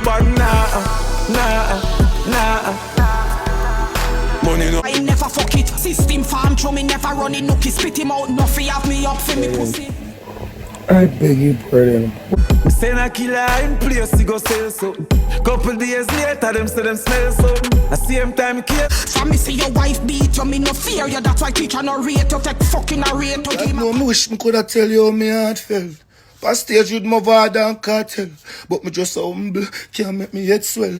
no, but nah. Money no. I never fuck it. System farm through me never run it. Nookie spit him out. No fi have me up for me pussy. I beg you pardon. Send a killer in place, he go sell so. Couple days later, them say them smell so. At same time, kid. For me see your wife beat you, me no fear you. That's why teacher no rate you. Take fucking a rate to give No, me wish me coulda tell you how me heart felt. Past stage with Mavado and cartel, but me just humble, can't make me head swell.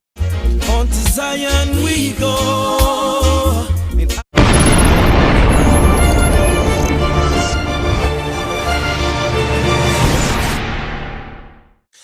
On to Zion we go.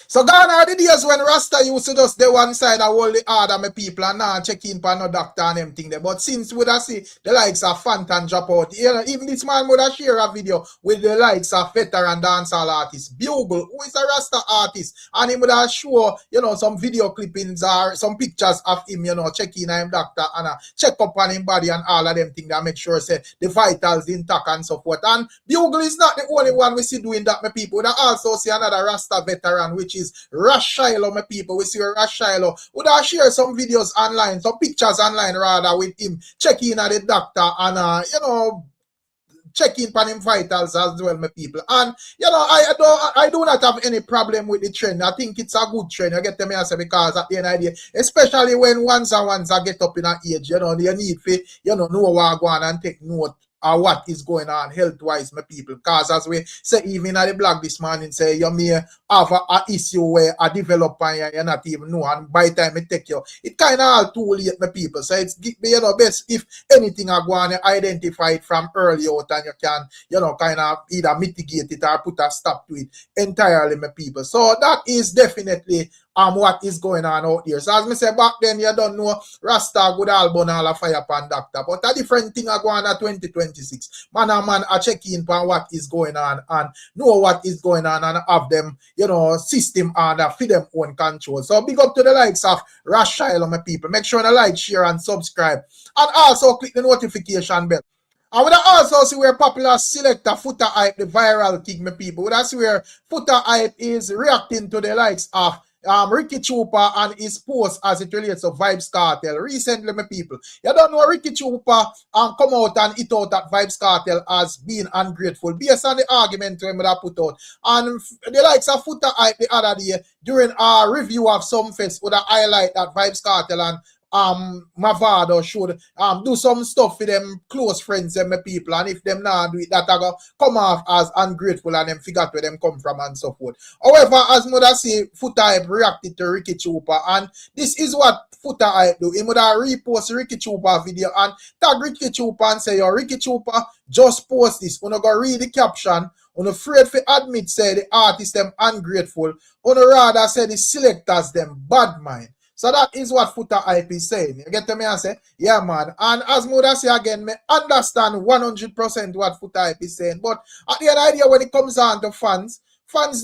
So gone are the days when Rasta used to just the one side of all the other my people and now check in for no doctor and them thing there. But since we da see the likes of Fantan drop out, even this man would have share a video with the likes of veteran dancehall artist Bugle, who is a Rasta artist, and he would have show, some video clippings or some pictures of him, check in on him doctor and check up on him body and all of them thing that make sure say the vitals intact and so forth. And Bugle is not the only one we see doing that, my people. We also see another Rasta veteran, which is Rasta, my people. We see Rasta would have share some videos online, some pictures online rather, with him checking at the doctor and checking on him vitals as well, my people. And I do not have any problem with the trend. I think it's a good trend. You get to me, I say, because at the end of the day, especially when once I get up in an age, they need to know what go on and take note or what is going on health-wise, my people. Because as we say, even at the blog this morning, say you may have a issue where a developer and you not even know, and by the time it take you, it kind of all too late, my people. So it's best if anything are going to identify it from early out, and you can, kind of either mitigate it or put a stop to it entirely, my people. So that is definitely what is going on out there. So as me say back then, you don't know Rasta good album all a fire pan doctor. But a different thing are going on 2026. Man and man are checking on what is going on and know what is going on and have them, system and feed them own control. So big up to the likes of Rasta, my people. Make sure you like, share, and subscribe. And also click the notification bell. I would also see where popular selector Footer Hype, the viral king, my people. Would see where Footer Hype is reacting to the likes of Ricky Chupa and his post as it relates to Vybz Kartel. Recently, my people, you don't know Ricky Chupa come out and hit out that Vybz Kartel as being ungrateful based on the argument we have put out. And the likes of Footer Hype the other day during our review of some fest would highlight that Vybz Kartel and Mavado should do some stuff for them close friends and my people, and if them not do it, that I go come off as ungrateful and them figure where them come from and so forth. However, as mother say, Footer Hype reacted to Ricky Chupa, and this is what Footer Hype do. He would repost Ricky Chupa video and tag Ricky Chupa and say, yo, Ricky Chupa just post this. Wanna go read the caption. On afraid to admit say the artist them ungrateful. On rather say the selectors them bad mind. So that is what Footer Hype is saying. You get to me and say, yeah, man. And as Mother say again, me understand 100% what Footer Hype is saying. But at the end of the day, when it comes down to fans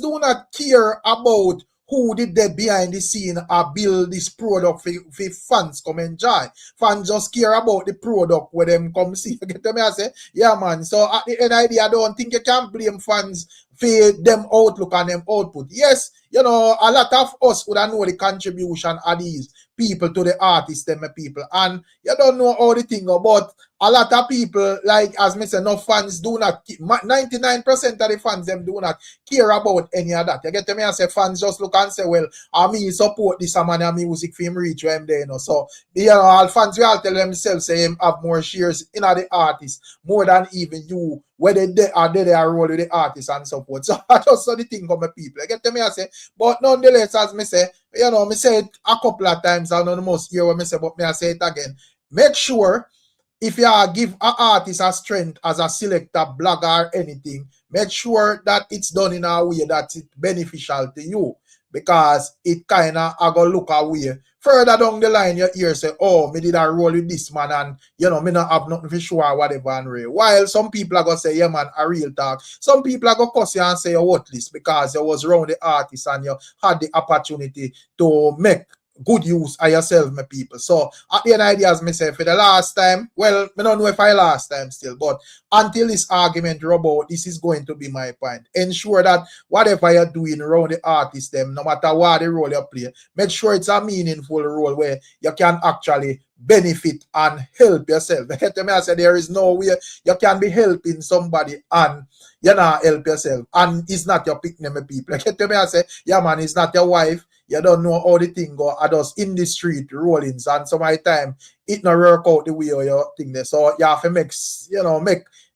do not care about who did they behind the scene or build this product for fans come enjoy. Fans just care about the product where them come see. You get to me and say, yeah, man. So at the end of the day, I don't think you can blame fans for them outlook and them output. Yes, a lot of us would know the contribution of these people to the artists, them people. And you don't know all the thing about a lot of people, like as me say, no fans do not, 99% of the fans them do not care about any of that. You get to me and say fans just look and say, well, I mean support this man and music for him reach where him there, So all fans will tell themselves say him have more shares in the artist, more than even you, whether they are role with the artist and so forth. So I just saw the thing of my people. You get to me and say, but nonetheless, as me say, me say it a couple of times, I know the most hear what me say, but me I say it again. Make sure if you give an artist a strength as a selector, blogger, or anything, make sure that it's done in a way that it's beneficial to you. Because it kind of go look away. Further down the line, you hear say, oh, me did a role with this man and, me not have nothing for sure or whatever and real. While some people are going to say, yeah, man, a real talk. Some people are going to cuss you and say you're worthless because you was around the artist and you had the opportunity to make good use of yourself, my people. So at the end of the day, as me say, for the last time, well, I don't know if I last time still, but until this argument rub out, this is going to be my point. Ensure that whatever you're doing around the artist, them, no matter what the role you play, make sure it's a meaningful role where you can actually benefit and help yourself. I say there is no way you can be helping somebody and you not help yourself, and it's not your picnic, people. I say, yeah, man, it's not your wife. You don't know how the thing go. I just in the street rollings, and some of the time it not work out the way you think there. So you have to make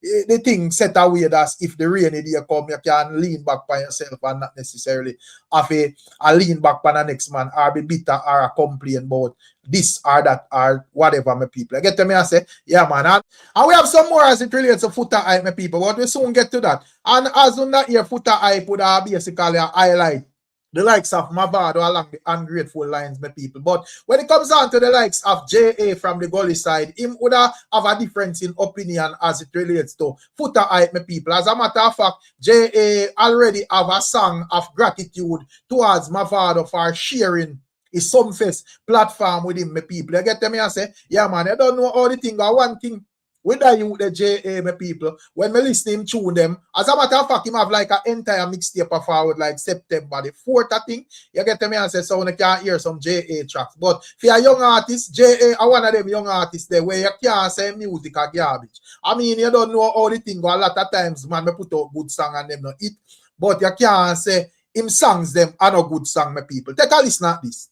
the thing set away that if the rainy day come, you can lean back by yourself and not necessarily have a lean back by the next man or be bitter or complain about this or that or whatever, my people. I get to me and say, yeah, man. And we have some more as it relates to footer hype, my people, but we soon get to that. And as on that here, footer hype would basically highlight the likes of Mavado along the ungrateful lines, my people. But when it comes down to the likes of J.A. from the gully side, him would have a difference in opinion as it relates to footer hype, my people. As a matter of fact, J.A. already have a song of gratitude towards Mavado for sharing his Sumfest platform with him, my people. You get me and say, yeah, man, I don't know all the thing or one thing. With that you the J.A. my people, when me listen him tune them, as a matter of fact, him have like an entire mixtape forward like September the 4th, I think. You get me and say, so when you can hear some J.A. tracks. But for a young artist, J.A. are one of them young artists there where you can't say music or garbage. I mean, you don't know all the thing. A lot of times, man, me put out good song and them not it. But you can't say him songs them are no good song, my people. Take a listen at this.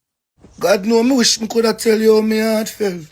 God know me wish me could have tell you how me heart felt.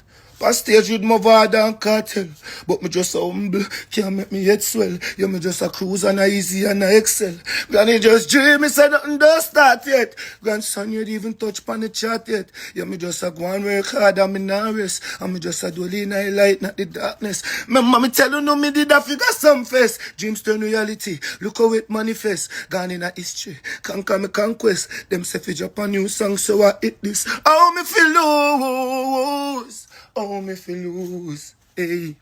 On stage with Mavado and Cartel, but me just so humble, can't make me head swell. You me just a cruise and a easy and a excel. Granny just dream, me say nothing don't start yet. Grandson, you even touch upon the chat yet. You me just a go and work hard and me not rest. And me just a dwell in the light, not the darkness. My mommy tell you no me did a figure some face. Dreams turn reality, look how it manifest. Gone in a history, conquer me conquest. Them say fi drop a new song, so I hit this. How me feel lose. Oh, me feel lose, hey.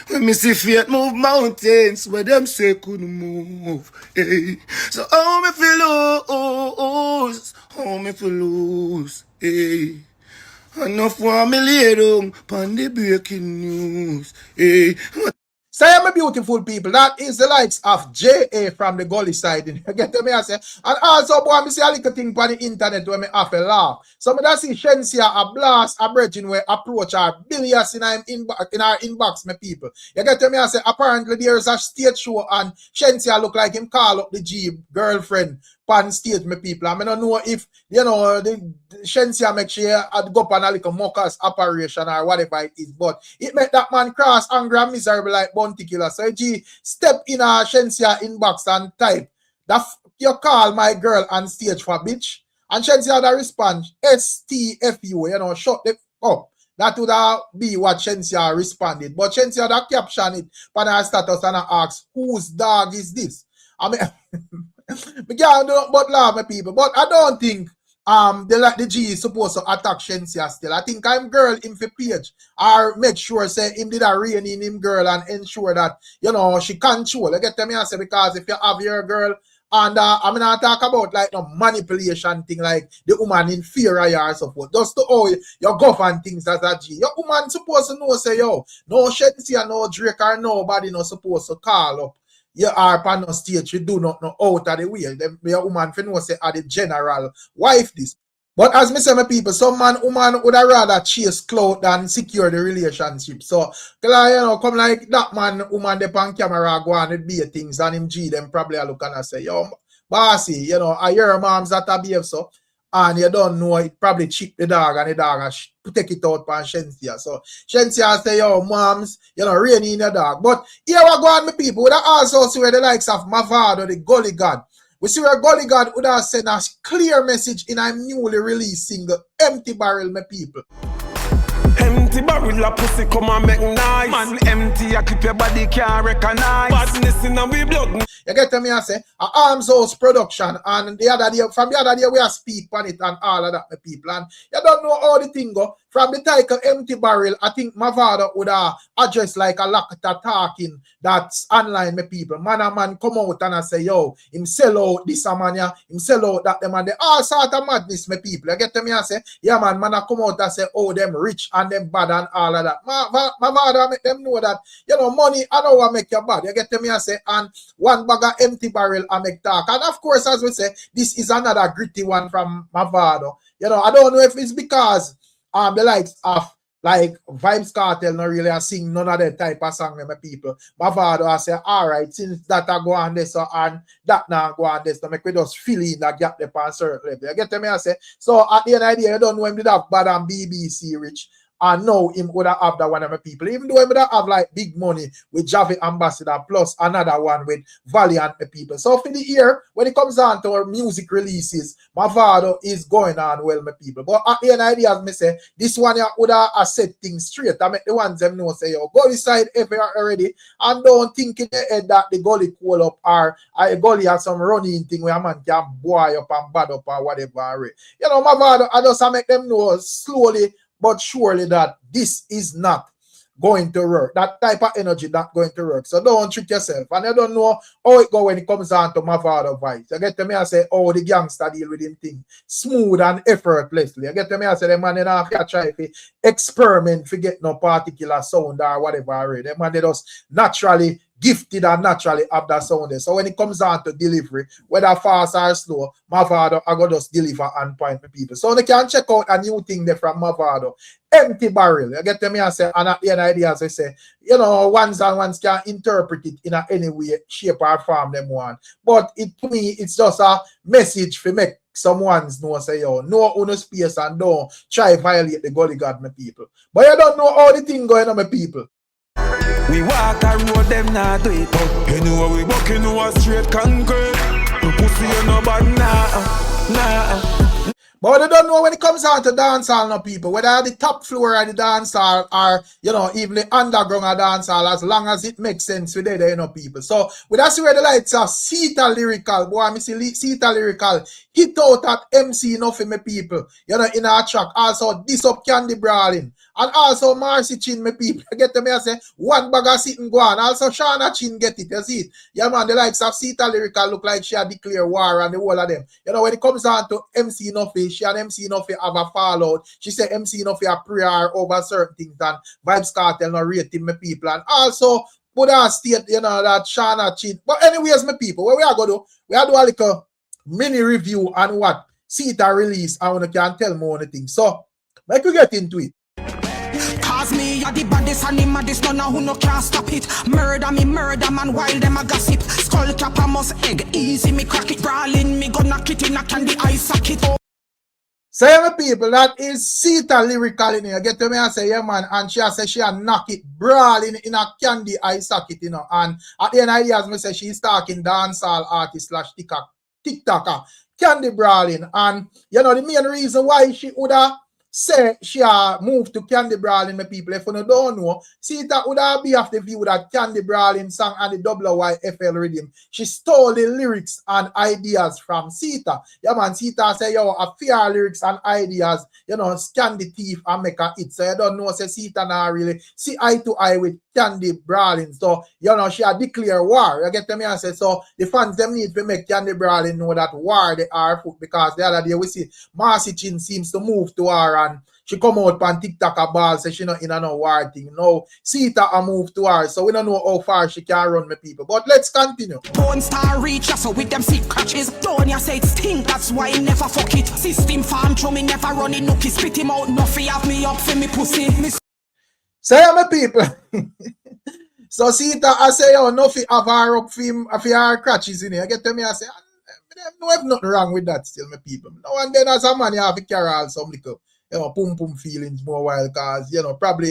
When me see fate move mountains, where them say couldn't move, hey. So oh, me feel lose, oh, me feel lose, hey. Enough for me lay down pon the breaking news, hey. Say, my beautiful people, that is the likes of J.A. from the gully side. You get to me, I say. And also, boy, I see a little thing on the internet where me have a laugh. So, I see Shenseea a blast a brethren where approach our billions in our inbox, my people. You get to me, I say, apparently there is a stage show and Shenseea look like him call up the G girlfriend pan stage, my people. I don't know if, you know, the Shenseea make sure I'd go up on a little mockers operation or whatever it is. But it make that man cross angry and miserable like Bounty Killer. So G step in a Shenseea inbox and type that you call my girl on stage for bitch. And Shenseea that respond STFU, you know, shut the up. That would be what Shenseea responded. But Shenseea that caption it on her status and I ask, whose dog is this? I mean we can't do but laugh, my people. But I don't think the G is supposed to attack Shenseea still. I think I'm girl in for page or make sure say him did a rein in him girl and ensure that, you know, she control. You get to me and say, because if you have your girl and I'm not talk about like no manipulation thing like the woman inferior or so forth. Just to how you govern things as a G. Your woman supposed to know say, yo, no Shenseea, no Drake or nobody not supposed to call up. You are on the stage, you do not know out of the way. Then your woman for know say are the general wife this. But as me say, my people, some woman would rather chase clout than secure the relationship. So, you know, come like that man, woman, they on camera go on with be things and him G, them probably look and say, yo, bossy, you know, I hear moms that a behave so, and you don't know it probably cheat the dog and the dog take it out on Shenseea. So Shenseea say, yo, moms, you know, rain in your dog. But here we go on, my people. We also see where the likes of Mavado, the Gully God. We see where Gully God would have sent a clear message in a newly released single, Empty Barrel, my people. Empty barrel of pussy come and make nice. Man empty, I keep your body can't recognize. Badness in our blood. You get to me and say, a Arms House production, and the other day, from the other day, we are speak on it and all of that, my people. And you don't know how the thing go. from the title Empty Barrel, I think Mavado would address like a lot of talking that's online, my people. Man and man come out and I say, yo, him sell out this man, yeah, him sell out that man, they all sort of madness, my people. You get me and say, yeah, man, I come out and say, oh, them rich and them bad and all of that. Mavado make them know that, you know, money, I know what make you bad. You get me and say, and one bag of Empty Barrel I make talk. And of course, as we say, this is another gritty one from Mavado. You know, I don't know if it's because the likes of like Vibes Cartel not really sing none of that type of song with my people. Mavado I say, all right, since that I go on this and that now go on this, to make we just fill in that gap the pan circle. You get me? I say, so at the end of the day, you don't know him did have bad and BBC rich. And now him would have that one of my people. Even though he would have like big money with Javi Ambassador plus another one with Valiant people. So for the year, when it comes down to our music releases, Mavado is going on well, my people. But at the end of the day, as me say, this one would have set things straight. I make the ones them know say, yo, go decide everywhere already and don't think in the head that the gully cool up or a gully has some running thing where a man can boy up and bad up or whatever. You know, Mavado, I just make them know slowly but surely that this is not going to work. That type of energy not going to work. So don't trick yourself. And you don't know how it go when it comes down to Mavado vibes. You get to me and say, oh, the gangster deal with him thing. Smooth and effortlessly. You get to me and say, the man, they don't have to try to experiment to get no particular sound or whatever. The man, they just naturally gifted and naturally have that sound there. So when it comes down to delivery, whether fast or slow, Mavado, I go just deliver and point to people. So they can check out a new thing there from Mavado. Empty Barrel. You get to me and say, and at the end of the day, as I say, you know, ones and ones can interpret it in any way, shape or form them want. But it to me, it's just a message for make someone's know say, yo, no own space and don't try violate the gully god, my people. But you don't know how the thing going on, my people. We walk a road, them not do it up. You know we walk, you know a straight concrete. The pussy you know bad, nah. But they don't know when it comes down to dancehall, no people, whether the top floor of the dancehall or, you know, even the underground of dancehall, as long as it makes sense with it, you know, people. So, we that's where the lights are Shenseea lyrical. Boy, I see Shenseea lyrical hit out at MC enough for me people, you know, in our track. Also, this up Candy Brawling. And also Marcy Chin, my people. You get to me, I say, one bag of sitting go on. Also, Shana Chin get it, you see it. Yeah, man, the likes of Shenseea lyrical look like she had declared war on the whole of them. You know, when it comes down to MC Nuffy, she and MC Nuffy have a fallout. She said MC Nuffy a prayer over certain things and Vibes Cartel not rating my people. And also, put on state, you know, that Shana Chin. But anyways, my people, what we are going to do, we are doing a little mini review on what Shenseea release. I want to can tell more on the thing. So, make we get into it. Cause me a the baddest and him a this none who no can't stop it. Murder me murder man while them a gossip. Skull cap a must egg easy me crack it. Brawling me gonna kit in a candy eye socket. So yeah, my people, that is Shenseea lyrical in here. Get to me and say, yeah man, and she say she a knock it brawling in a candy eye socket, you know. And at the end of the day, as me say, she's talking dancehall artist / TikToker, Candy Brawling. And you know the main reason why she would have say she moved to Candy Brawling, my people. If you don't know, Shenseea would have be of the view that Candy Brawling song and the WYFL rhythm. She stole the lyrics and ideas from Shenseea. Yeah, man, Shenseea say, yo, a fear lyrics and ideas, you know, scan the thief and make a hit. So you don't know, say Shenseea now really see eye to eye with Candy Brawling. So, you know, she had declared war. You get to me and say, so the fans them need to make Candy Brawling know that war they are foot, because the other day we see Marcy Chin seems to move to her and she come out on TikTok a ball, say she not in a no war thing. No, Shenseea a move to her, so we don't know how far she can run, my people. But let's continue. Porn star reach so with them sick crutches. Don't ya say it stink, that's why he never fuck it. System farm throw me never run it, nookie spit him out, nothing have me up for me pussy. So yeah, my people. So Shenseea I say, yo, nothing have her up for him, for her crutches in here. You get to me, I say, no have nothing wrong with that still, my people. Now and then as a man, you have to carry all some little, you know, pum feelings more while, because, you know, probably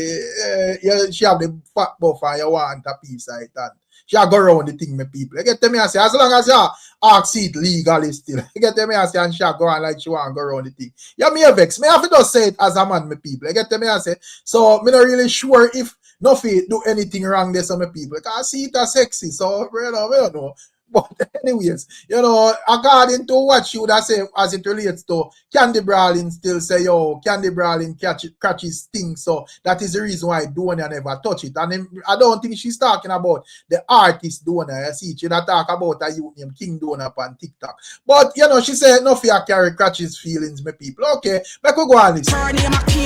she have the fat buff and you want a piece of it, and she go around the thing, my people. You get to me, I say, as long as you ask it legally still, you get to me, I say, and she go on like she want to go around the thing. Yeah, me a vex. Me have to just say it as a man, my people. You get to me, I say, so me not really sure if Nuffy do anything wrong there, some people, because Shenseea sexy, so you know, we don't know. But anyways, you know, according to what she would have said as it relates to Candy Brawling still say, yo, Candy Brawling catches things. So that is the reason why Dona never touch it. And then, I don't think she's talking about the artist Dona. You see, she not talk about a youth named King Dona on TikTok. But, you know, she said, no fear carry Catch's feelings, my people. Okay, make we go on this.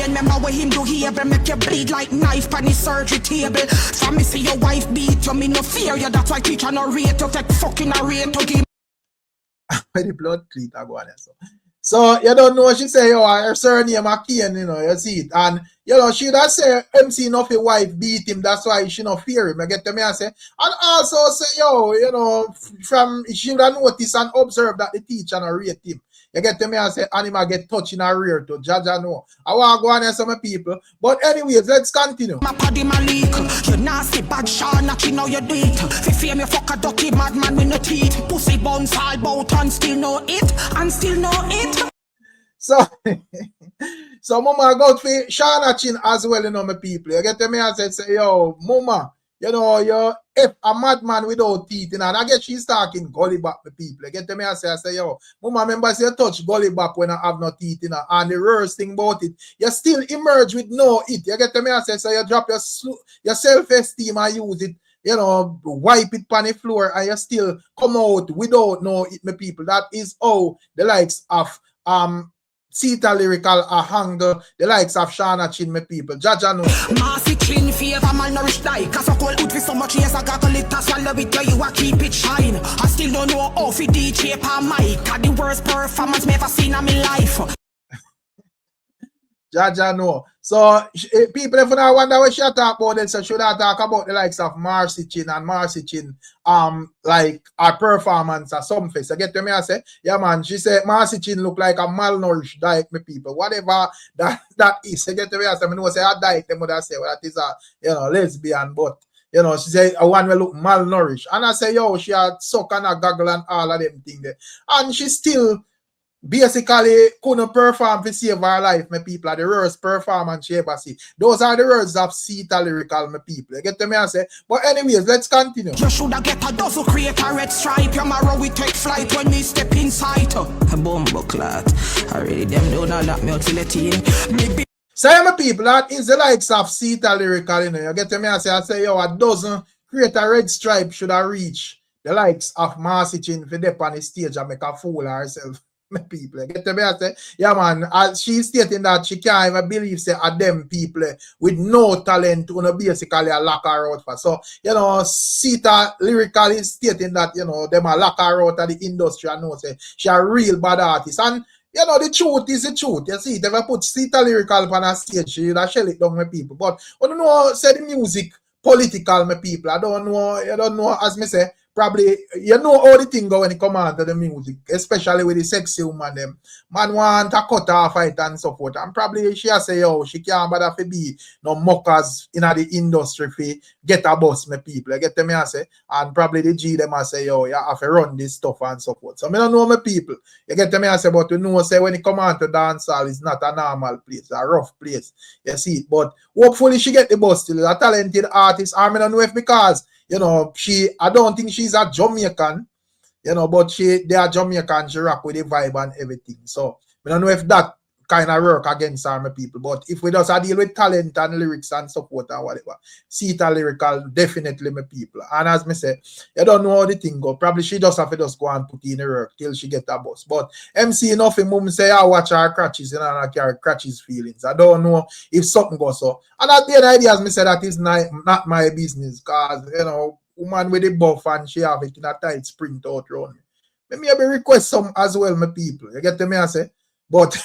Remember what him do here, make you bleed like knife on the surgery table. For me see your wife beat you, me no fear you. That's why teacher no rate to take fucking a rate to give. The blood cleat I go on there. So you don't know what she say, yo, her surname McCain, you know, you see it. And you know, she does say MC enough a wife beat him, that's why she not fear him. I get to me and say, and also say, yo, you know, from she would have noticed and observed that the teacher not rate him. You get to me and say, Anima get touched in her rear to Jaja know. I want to go on there some people. But anyways, let's continue. My body my leak. You nasty bad shot, not you know you do it. If you feel me fuck a dirty madman with no teeth. Pussy bones all bout and still know it. And still know it. So, so mama got for Shana Chin as well, you know, my people. You get to me and say, yo, mama, you know, you're a madman without teeth, you know, and I guess she's talking gully bop, my people. You get to me and say, yo, mama, remember, say you touch gully bop when I have no teeth, you know, and the worst thing about it, you still emerge with no it. You get to me and say, so you drop your self-esteem and use it, you know, wipe it on the floor, and you still come out without no it, my people. That is how the likes of Sita Lyrical a handle the likes of Shana Chin, my people. Jaja know. Massy clean favor malnourished like cause I call out with so much years I got a little swallow it where you a keep it shine. I still don't know how fi DJ per mic. Got the worst performance me ever seen in my life. Jaja know. So people if you now wonder what she talk about it, so should I talk about the likes of Marcy Chin and Marcy Chin like a performance or something. So get to me and say, yeah man, she said Marcy Chin look like a malnourished diet, me people. Whatever that is. So get to me and say, I know say a diet, them would say well, that is a you know lesbian, but you know, she say a one will look malnourished. And I say, yo, she had suck and a goggle and all of them things there. And she still basically couldn't perform to save her life, my people. The worst performance she ever see. Those are the words of Sita Lyrical, my people. You get to me and say, but anyways, let's continue. You shoulda get a dozen create a red stripe. Your marrow we take flight when me step inside. A bumbo clot. Already them don't lock me out till the teen. So my people, that is the likes of Sita Lyrical, you know. You get to me and say, I say, yo, a dozen create a red stripe should have reached the likes of Marcy Chin for dip on the stage and make a fool of herself. My people, get to me and say, yeah man, she's stating that she can't even believe say are them people with no talent who basically a lock her out for. So, you know, Sita Lyrical is stating that, you know, them a lock her out of the industry and know say she a real bad artist. And you know, the truth is the truth. You see, if I put Sita Lyrical on a stage, she would have shell it down, my people. But I don't know, say the music political, my people. I don't know, as me say, probably, you know how the thing go when it come on to the music, especially with the sexy woman them. Man want to cut off fight and so forth. And probably she say, yo, she can't bother to be no mockers in the industry for get a boss, my people. You get to me I say? And probably the G them I say, yo, you have to run this stuff and so forth. So I don't know my people. You get to me I say, but you know, say when it come on to dancehall, it's not a normal place, it's a rough place. You see it. But hopefully she get the boss still. A talented artist. I don't know if because you know, I don't think she's a Jamaican, you know, but they are Jamaican, she rock with the vibe and everything. So, I don't know if that kind of work against our people, but if we just deal with talent and lyrics and support and whatever, Sita Lyrical, definitely my people. And as me say, you don't know how the thing go. Probably she just have to just go and put in the work till she get a bus. But MC enough in mum say, I watch her crutches and I carry crutches feelings. I don't know if something goes so. And at the end idea, as me say, that is not my business, because, you know, woman with the buff and she have it in a tight sprint out around me. Maybe request some as well, my people. You get to me, I say? But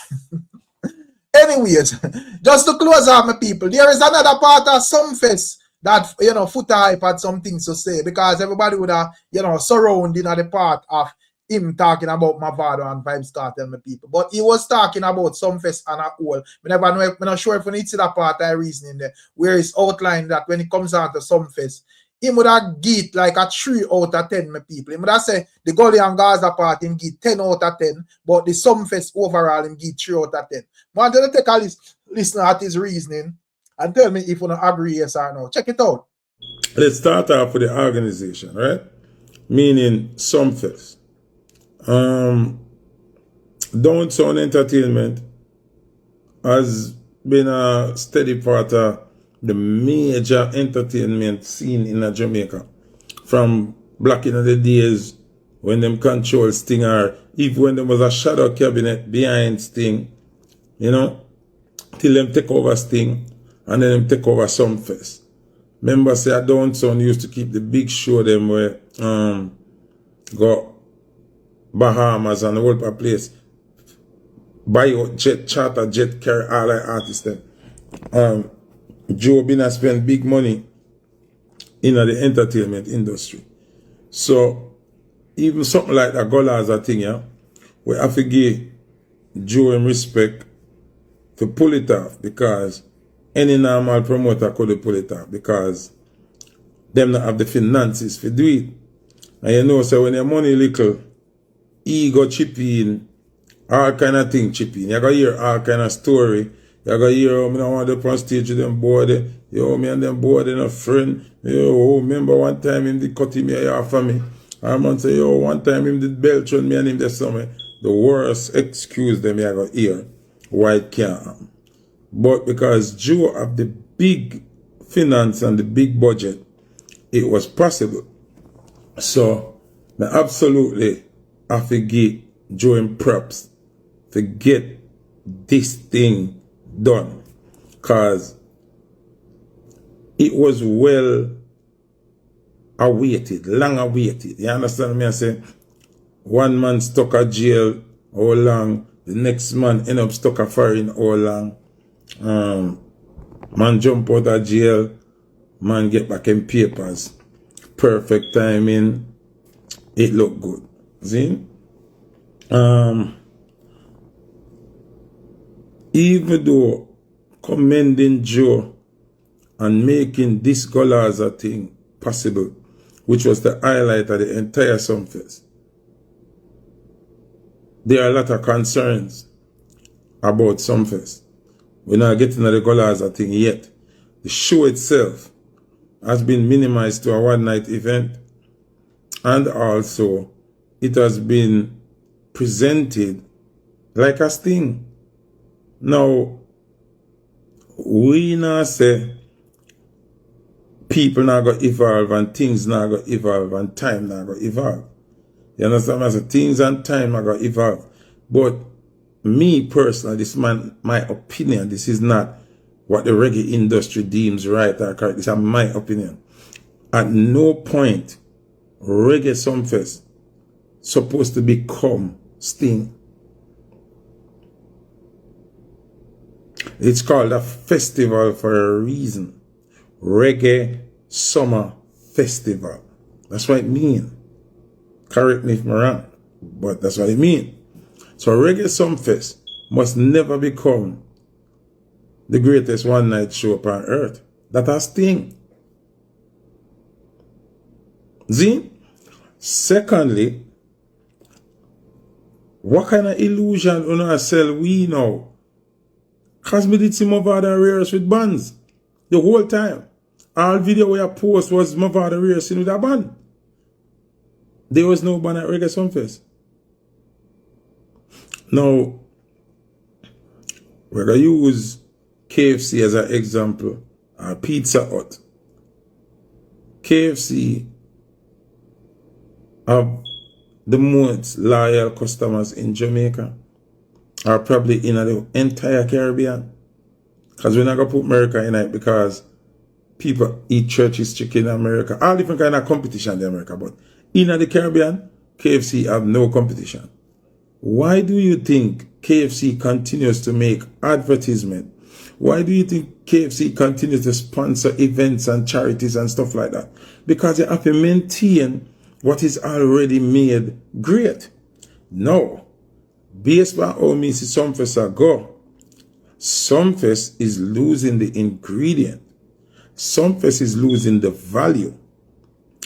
anyways, just to close out, my people, there is another part of Sumfest that, you know, Foota Hype had some things to say, because everybody would have, you know, surrounding the part of him talking about Mavado and Vibes Cartel, my people. But he was talking about Sumfest and a whole. I'm not sure if we need to see that part of reasoning there, where it's outlined that when it comes down to Sumfest, he would have get like a 3 out of 10, my people. He would have say the Gully and Gaza part, him get 10 out of 10, but the Sumfest overall, him get 3 out of 10. I want you to take a listen at his reasoning and tell me if you don't agree, yes or no. Check it out. Let's start off with the organization, right? meaning Sumfest. Downtown Entertainment has been a steady part of the major entertainment scene in Jamaica. From back in the days when them control Sting, or even when there was a shadow cabinet behind Sting, you know, till them take over Sting and then them take over Sumfest. Remember, say Downtown used to keep the big show them where go Bahamas and the whole place. Buy out jet, charter jet, carry all the artists them. Joe been spend big money in the entertainment industry. So even something like that Golas a thing, yeah, we have to give Joe him respect to pull it off, because any normal promoter could pull it off, because them not have the finances to do it. And you know, so when your money little, ego chip in, all kind of thing chip in. You gotta hear all kind of story. You gotta hear, oh, I don't want to up on stage with them board. Yo, me and them board and a friend. Yo, remember one time him did cut him here for me. And man say, yo, one time him did belch on me and him there somewhere. The worst excuse them you gotta hear. Why it can't happen. But because Joe have the big finance and the big budget, it was possible. So, I absolutely have to give Joe him props to get this thing done. Because it was well awaited, long awaited. You understand me? I say, one man stuck at jail, how long? The next man end up stuck at foreign, how long? Man jump out of jail, man get back in papers. Perfect timing. It look good. See? Even though commending Joe and making this Golaza thing possible, which was the highlight of the entire Sumfest, there are a lot of concerns about Sumfest. We're not getting to the Golaza thing yet. The show itself has been minimized to a one-night event, and also it has been presented like a sting. Now, we now say people now go evolve and things now go evolve and time now go evolve. You understand? I say things and time now go evolve. But me personally, this is my opinion. This is not what the reggae industry deems right or correct. This is my opinion. At no point reggae Sumfest supposed to become Sting. It's called a festival for a reason. Reggae Summer Festival. That's what it means. Correct me if I'm wrong, but that's what it means. So Reggae Sumfest must never become the greatest one-night show upon earth. That's a Sting. See? Secondly, what kind of illusion on our sell we now? Because me did see Mavado rehearse with bands the whole time. All video we post was Mavado rehearsing with a band. There was no band at Reggae Sumfest. Now, we're going to use KFC as an example, or Pizza Hut. KFC have the most loyal customers in Jamaica, or probably in the entire Caribbean. Because we're not going to put America in it, because people eat church's chicken in America. All different kind of competition in America. But in the Caribbean, KFC have no competition. Why do you think KFC continues to make advertisement? Why do you think KFC continues to sponsor events and charities and stuff like that? Because they have to maintain what is already made great. No. Based on how me see Sumfest go, Sumfest is losing the ingredient. Sumfest is losing the value.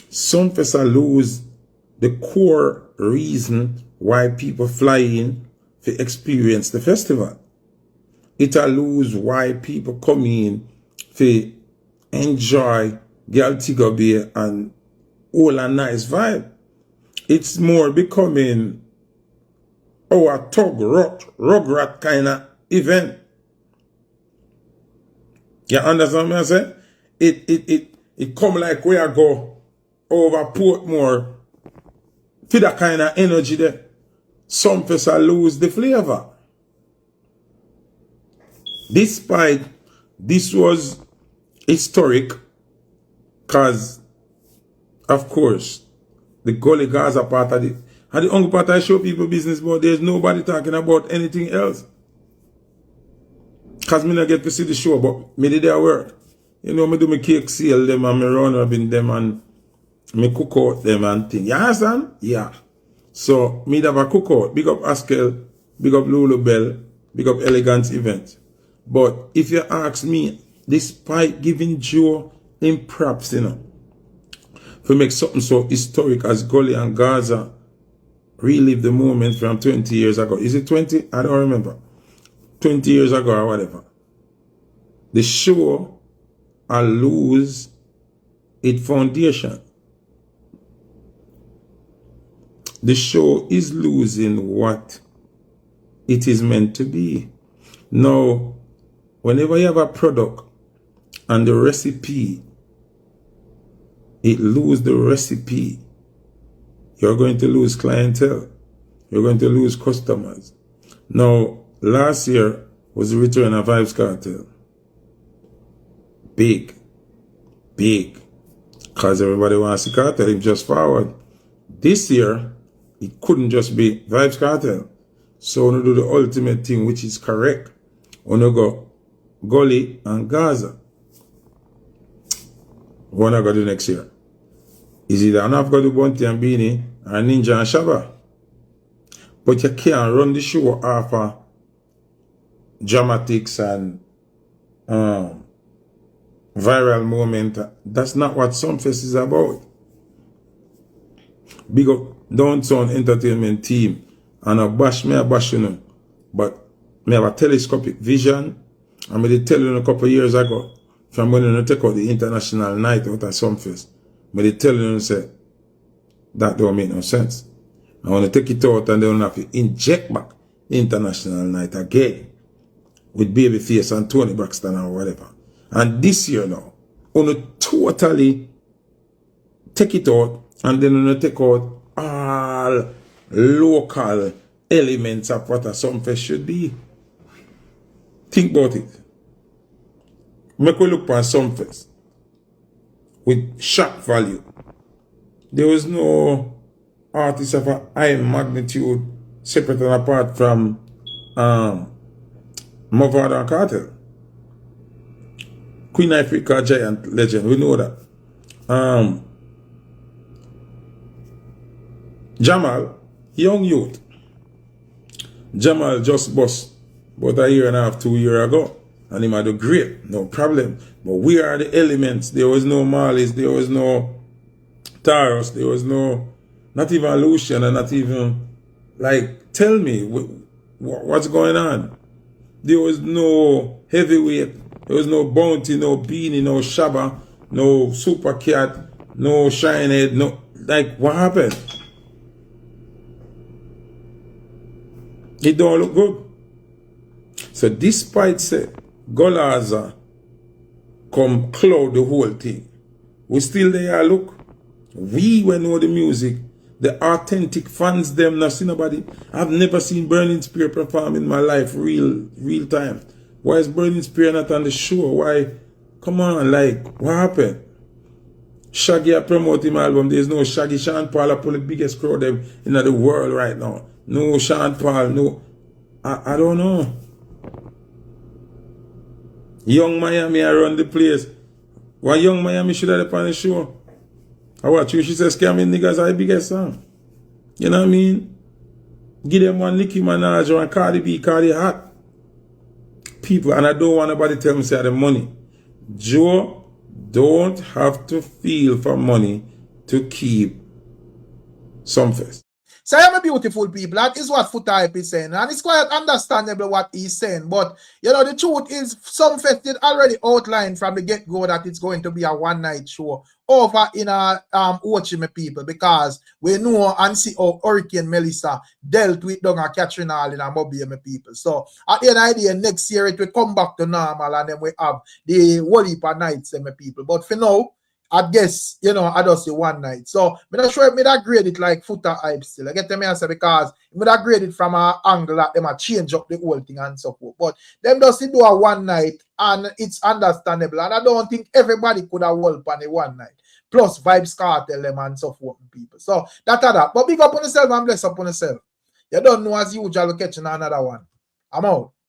Sumfest lose the core reason why people fly in to experience the festival. It lose why people come in to enjoy Girl Tigger Beer and all a nice vibe. it's more becoming our rugrat kind of event. You understand what I'm saying? It come like we are go over Portmore for that kind of energy there. Some people lose the flavor. Despite this was historic, because of course the Gully Gaza part of it, and the only part I show people business, but there's nobody talking about anything else. Because me not get to see the show, but me did their work. You know, me do my cake sale them and me run up in them and me cook out them and thing. You understand? Yeah. So me have a cook out. Big up Askel, big up Lulu Bell, big up Elegance Event. But if you ask me, despite giving Joe in props, you know, to make something so historic as Gully and Gaza relive the moment from 20 years ago. Is it 20? I don't remember. 20 years ago or whatever. The show will lose its foundation. The show is losing what it is meant to be. Now, whenever you have a product and the recipe, it loses the recipe, you're going to lose clientele. You're going to lose customers. Now, last year was the return of Vybz Kartel. Big. Because everybody wants to cartel him just forward. This year, it couldn't just be Vybz Kartel. So we do the ultimate thing, which is correct. We go Gully and Gaza. What I go do next year? Is either enough go do Bunty and Beanie or Ninja and Shabba. But you can't run the show off of dramatics and viral moment. That's not what Sumfest is about. Big up Downtown Entertainment team. And I bash you know. But I have a telescopic vision. And I tell you a couple of years ago, if I'm going to take out the international night out of Sumfest, I tell you say that don't make no sense. I want to take it out and then have to inject back international night again with Babyface and Tony Braxton or whatever. And this year now, I want to totally take it out and then I want to take out all local elements of what a Sumfest should be. Think about it. Make we look for Sumfest with shock value. There was no artist of a high magnitude separate and apart from Mavado and Cartel. Queen Africa giant legend, we know that. Jamal, young youth. Jamal just bust about a year and a half, 2 years ago. And he might do great, no problem. But we are the elements. There was no Marlies, there was no Taros, there was no, not even Lucian, and not even, like, tell me, what's going on? There was no Heavyweight, there was no Bounty, no Beanie, no Shabba, no Super Cat, no Shinehead, no, like, what happened? It don't look good. So despite say, Golaza come cloud the whole thing, we still there look. We will know the music, the authentic fans them, not see nobody. I've never seen Burning Spear perform in my life real time. Why is Burning Spear not on the show? Why? Come on, like, what happened? Shaggy a promote him album. There's no Shaggy. Sean Paul pull the biggest crowd them in the world right now. No Sean Paul, no. I don't know. Young Miami I run the place. Why Young Miami should have on the show? I watch you, she says scamming niggas are the biggest song. You know what I mean? Give them one Nicki Minaj or one Cardi B, Cardi hot. People, and I don't want nobody tell me say the money. Joe don't have to feel for money to keep Sumfest. So I'm a beautiful people. That is what Foot Hype is saying. And it's quite understandable what he's saying. But you know, the truth is some fest did already outlined from the get-go that it's going to be a one-night show over in Ochime people, because we know and see how Hurricane Melissa dealt with Donga Catherine Hall in Mobile people. So at the end of the day, next year it will come back to normal and then we have the whole heap of nights people. But for now, I guess, you know, I just say one night. So I'm not sure if me grade it like Foot Hype still. I get them answer because me that grade it from an angle that them a change up the whole thing and so forth. But them just do a one night and it's understandable. And I don't think everybody could have worked on a one night. Plus Vibes Cartel them and so forth people. So that. But big up on yourself and bless up on yourself. You don't know as usual catching another one. I'm out.